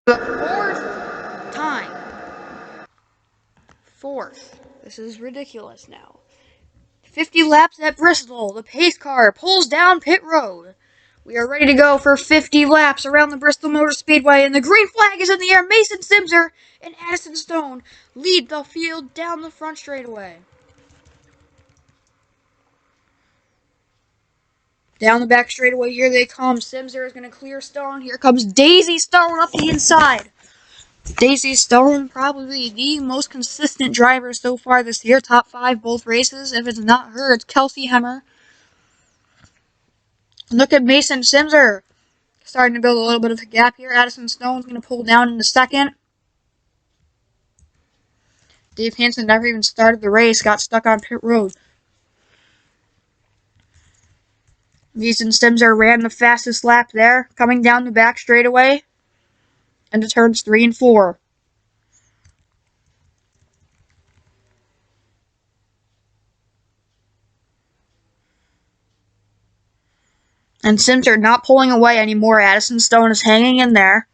The fourth time. Fourth. This is ridiculous now. 50 laps at Bristol. The pace car pulls down pit road. We are ready to go for 50 laps around the Bristol Motor Speedway, and the green flag is in the air. Mason Simser and Addison Stone lead the field down the front straightaway. Down the back straightaway, here they come. Simser is going to clear Stone. Here comes Daisy Stone up the inside. Daisy Stone, probably the most consistent driver so far this year. Top 5 both races. If it's not her, it's Kelsey Hemmer. Look at Mason Simser. Starting to build a little bit of a gap here. Addison Stone's going to pull down in the second. Dave Hansen never even started the race. Got stuck on pit road. Mason Simser ran the fastest lap there. Coming down the back straightaway. Into turns 3 and 4. And Simser not pulling away anymore. Addison Stone is hanging in there.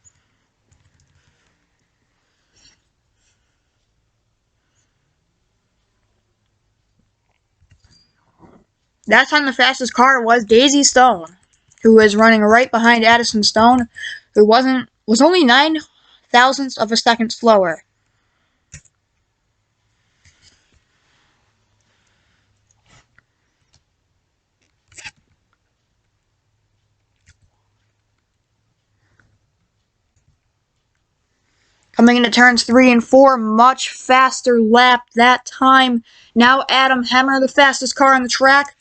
That time the fastest car was Daisy Stone, who was running right behind Addison Stone, who was only 9 thousandths of a second slower. Coming into turns 3 and 4, much faster lap that time. Now Adam Hemmer, the fastest car on the track.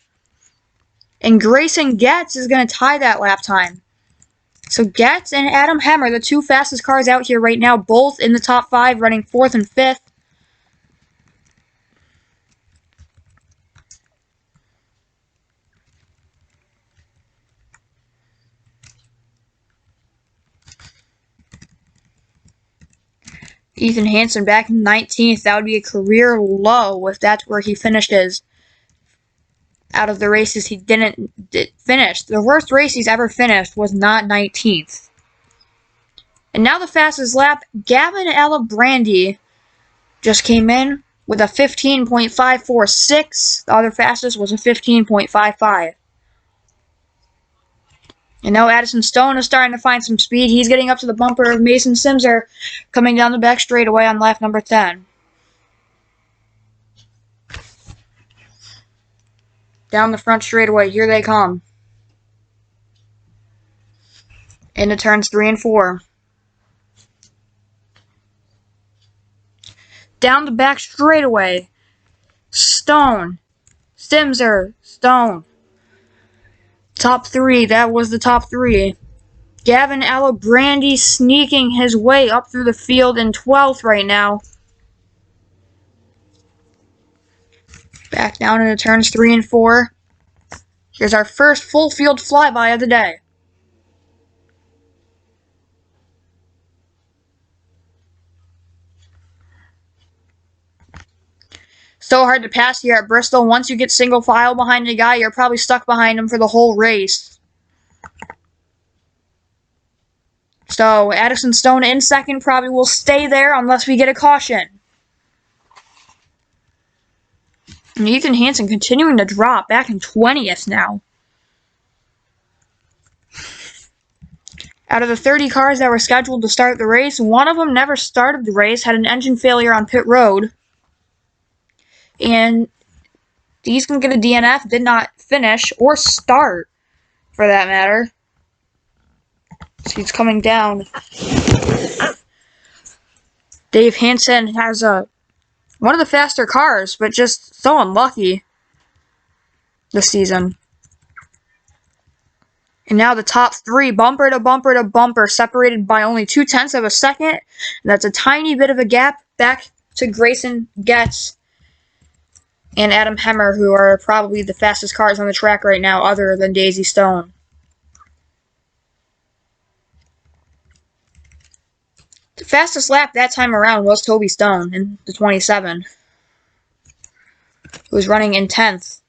And Grayson Getz is going to tie that lap time. So Getz and Adam Hemmer, the 2 fastest cars out here right now, both in the top 5, running 4th and 5th. Ethan Hansen back in 19th. That would be a career low if that's where he finishes. Out of the races he didn't finish. The worst race he's ever finished was not 19th. And now the fastest lap, Gavin Alabrandi just came in with a 15.546. The other fastest was a 15.55. And now Addison Stone is starting to find some speed. He's getting up to the bumper of Mason Simser, coming down the back straightaway on lap number 10. Down the front straightaway, here they come. Into turns 3 and 4. Down the back straightaway, Stone, Simser, Stone. Top 3, that was the top 3. Gavin Alabrandi sneaking his way up through the field in 12th right now. Back down into turns 3 and 4. Here's our first full field flyby of the day. So hard to pass here at Bristol. Once you get single file behind a guy, you're probably stuck behind him for the whole race. So Addison Stone in second probably will stay there unless we get a caution. And Ethan Hansen continuing to drop, back in 20th now. Out of the 30 cars that were scheduled to start the race, one of them never started the race, had an engine failure on pit road. And he's going to get a DNF, did not finish or start, for that matter. So he's coming down. Dave Hansen has one of the faster cars, but just so unlucky this season. And now the top 3, bumper to bumper to bumper, separated by only 0.2 of a second. And that's a tiny bit of a gap back to Grayson Getz and Adam Hemmer, who are probably the fastest cars on the track right now, other than Daisy Stone. The fastest lap that time around was Toby Stone in the 27, who was running in 10th.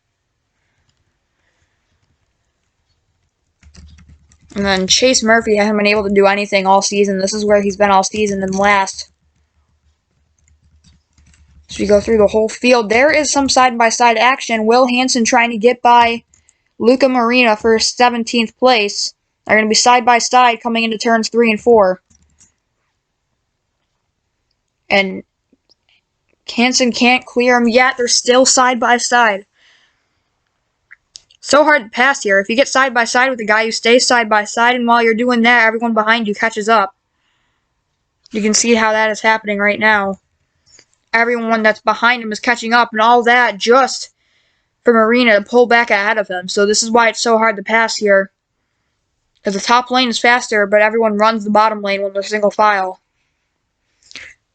And then Chase Murphy hasn't been able to do anything all season. This is where he's been all season and last. So we go through the whole field. There is some side-by-side action. Will Hansen trying to get by Luca Marina for 17th place. They're going to be side-by-side coming into turns 3 and 4. And Hansen can't clear them yet. They're still side-by-side. So hard to pass here. If you get side-by-side with a guy, you stay side-by-side, and while you're doing that, everyone behind you catches up. You can see how that is happening right now. Everyone that's behind him is catching up, and all that just for Marina to pull back ahead of him. So this is why it's so hard to pass here. Because the top lane is faster, but everyone runs the bottom lane when they're single file.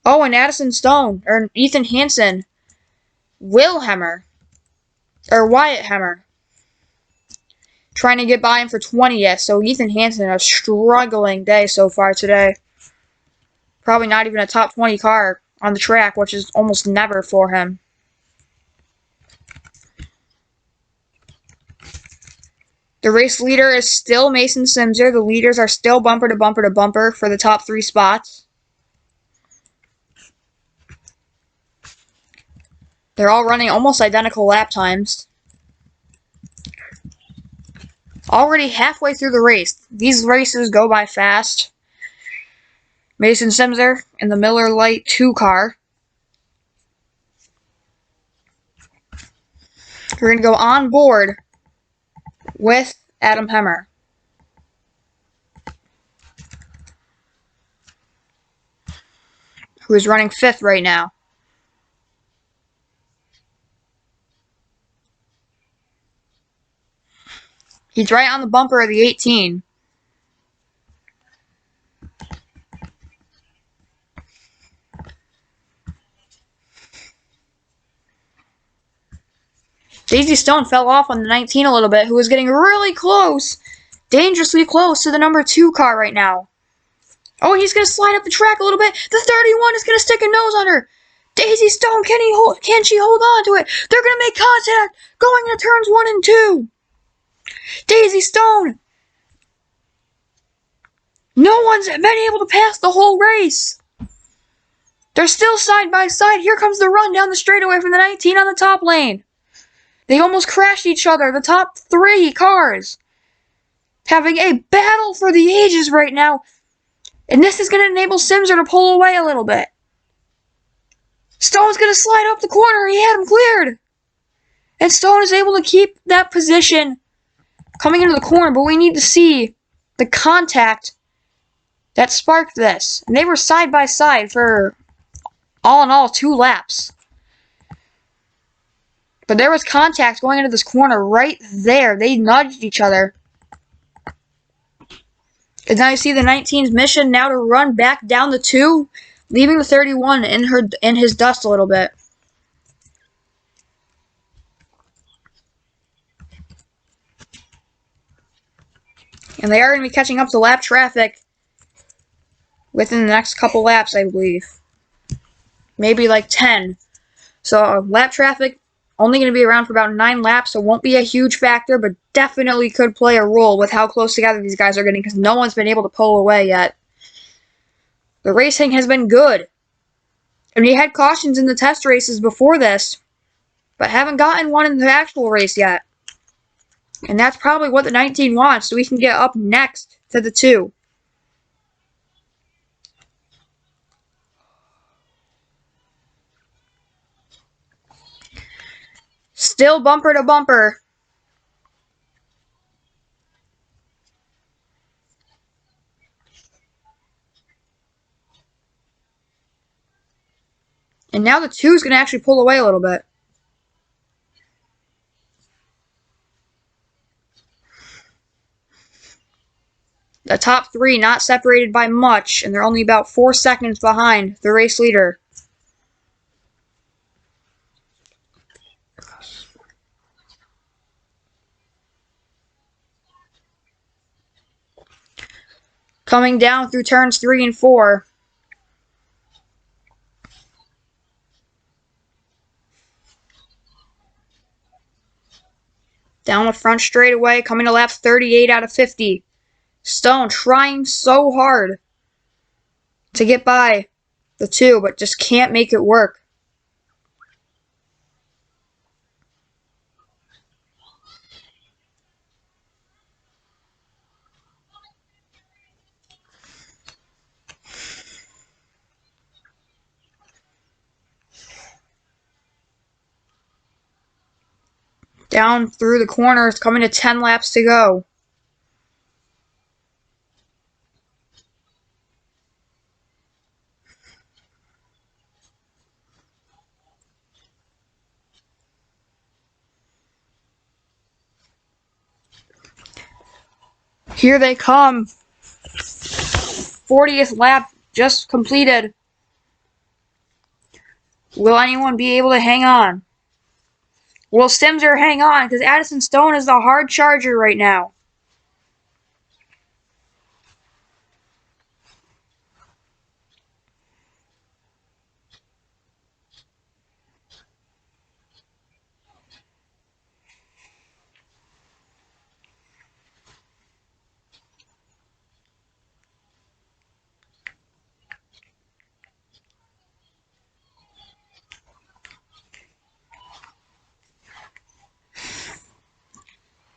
Oh, and Addison Stone, or Ethan Hansen, Wyatt Hemmer, trying to get by him for 20th. So Ethan Hansen, a struggling day so far today. Probably not even a top 20 car on the track, which is almost never for him. The race leader is still Mason Simser. The leaders are still bumper to bumper to bumper for the top 3 spots. They're all running almost identical lap times. Already halfway through the race. These races go by fast. Mason Simser in the Miller Lite 2 car. We're going to go on board with Adam Hemmer. Who is running 5th right now. He's right on the bumper of the 18. Daisy Stone fell off on the 19 a little bit, who was getting really close, dangerously close to the number 2 car right now. Oh, he's going to slide up the track a little bit. The 31 is going to stick a nose on her. Daisy Stone, can she hold on to it? They're going to make contact going into turns 1 and 2. Daisy Stone. No one's been able to pass the whole race. They're still side by side. Here comes the run down the straightaway from the 19 on the top lane. They almost crashed each other, the top 3 cars. Having a battle for the ages right now. And this is going to enable Simser to pull away a little bit. Stone's going to slide up the corner. He had him cleared. And Stone is able to keep that position coming into the corner. But we need to see the contact that sparked this. And they were side by side for, all in all, 2 laps. But there was contact going into this corner right there. They nudged each other. And now you see the 19's mission now to run back down the 2, leaving the 31 in his dust a little bit. And they are going to be catching up to lap traffic within the next couple laps, I believe. Maybe like 10. So lap traffic only going to be around for about 9 laps, so won't be a huge factor, but definitely could play a role with how close together these guys are getting, because no one's been able to pull away yet. The racing has been good. And we had cautions in the test races before this, but haven't gotten one in the actual race yet. And that's probably what the 19 wants, so we can get up next to the 2. Still bumper to bumper. And now the 2 is going to actually pull away a little bit. The top 3 not separated by much, and they're only about 4 seconds behind the race leader. Coming down through turns 3 and 4. Down the front straightaway, coming to laps 38 out of 50. Stone trying so hard to get by the two, but just can't make it work. Down through the corners, coming to 10 laps to go. Here they come. 40th lap just completed. Will anyone be able to hang on? Will Simser hang on? Because Addison Stone is the hard charger right now.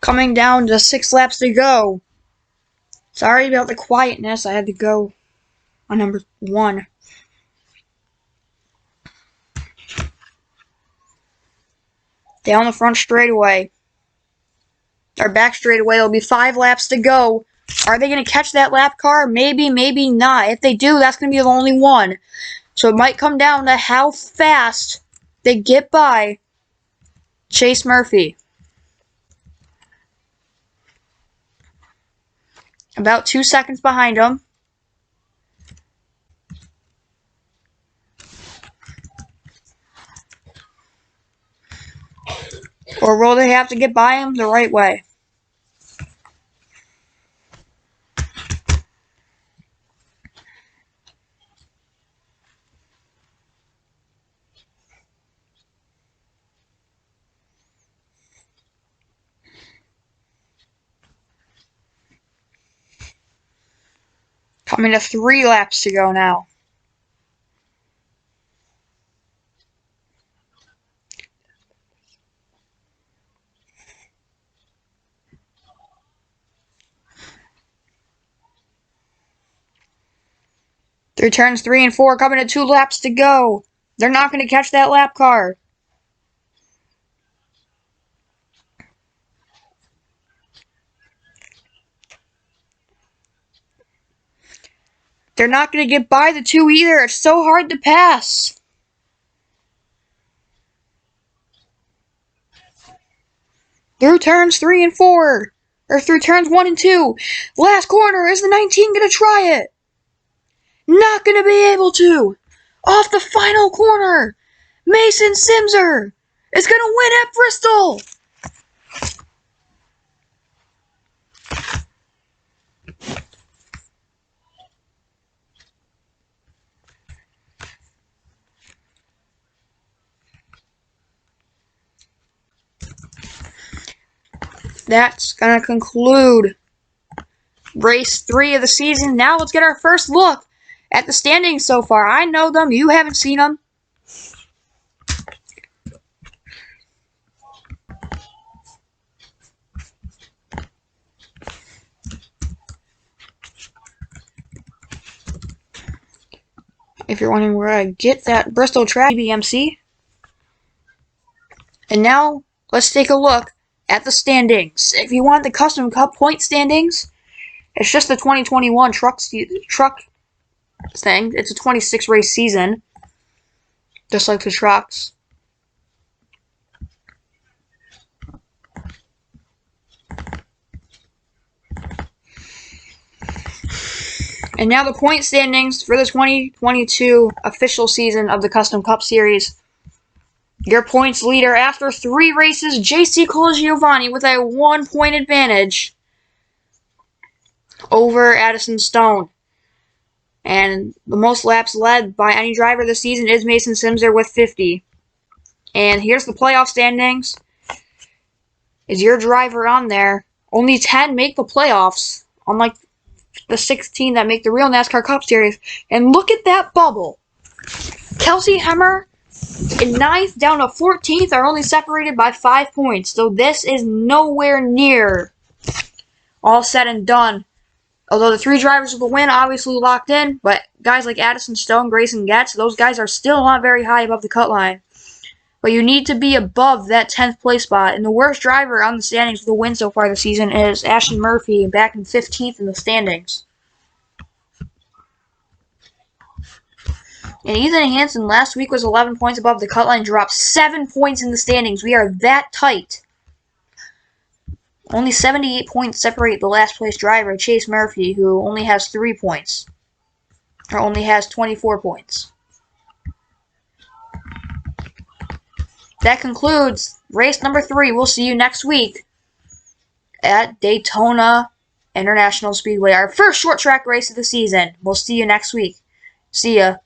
Coming down to 6 laps to go. Sorry about the quietness. I had to go on number 1. Down the front straightaway. Or back straightaway. There'll be 5 laps to go. Are they going to catch that lap car? Maybe, maybe not. If they do, that's going to be the only one. So it might come down to how fast they get by Chase Murphy. About 2 seconds behind him. Or will they have to get by him the right way? Coming to 3 laps to go now. Through turns 3 and 4, coming to 2 laps to go. They're not going to catch that lap car. They're not going to get by the 2 either. It's so hard to pass. Through turns 3 and 4. Or through turns 1 and 2. Last corner. Is the 19 going to try it? Not going to be able to. Off the final corner. Mason Simser is going to win at Bristol. That's going to conclude race 3 of the season. Now let's get our first look at the standings so far. I know them. You haven't seen them. If you're wondering where I get that Bristol track, BMC. And now let's take a look at the standings. If you want the Custom Cup point standings, it's just the 2021 truck thing. It's a 26 race season, just like the trucks. And now the point standings for the 2022 official season of the Custom Cup Series. Your points leader after 3 races, JC Colagiovanni with a 1-point advantage over Addison Stone. And the most laps led by any driver this season is Mason Simser with 50. And here's the playoff standings. Is your driver on there? Only 10 make the playoffs, unlike the 16 that make the real NASCAR Cup Series. And look at that bubble. Kelsey Hemmer in 9th down to 14th are only separated by 5 points. So this is nowhere near all said and done. Although the 3 drivers with the win obviously locked in, but guys like Addison Stone, Grayson Getz, those guys are still not very high above the cut line. But you need to be above that 10th place spot. And the worst driver on the standings with a win so far this season is Ashton Murphy, back in 15th in the standings. And Ethan Hansen last week was 11 points above the cut line, dropped 7 points in the standings. We are that tight. Only 78 points separate the last place driver, Chase Murphy, who only has 3 points. Or only has 24 points. That concludes race number 3. We'll see you next week at Daytona International Speedway, our first short track race of the season. We'll see you next week. See ya.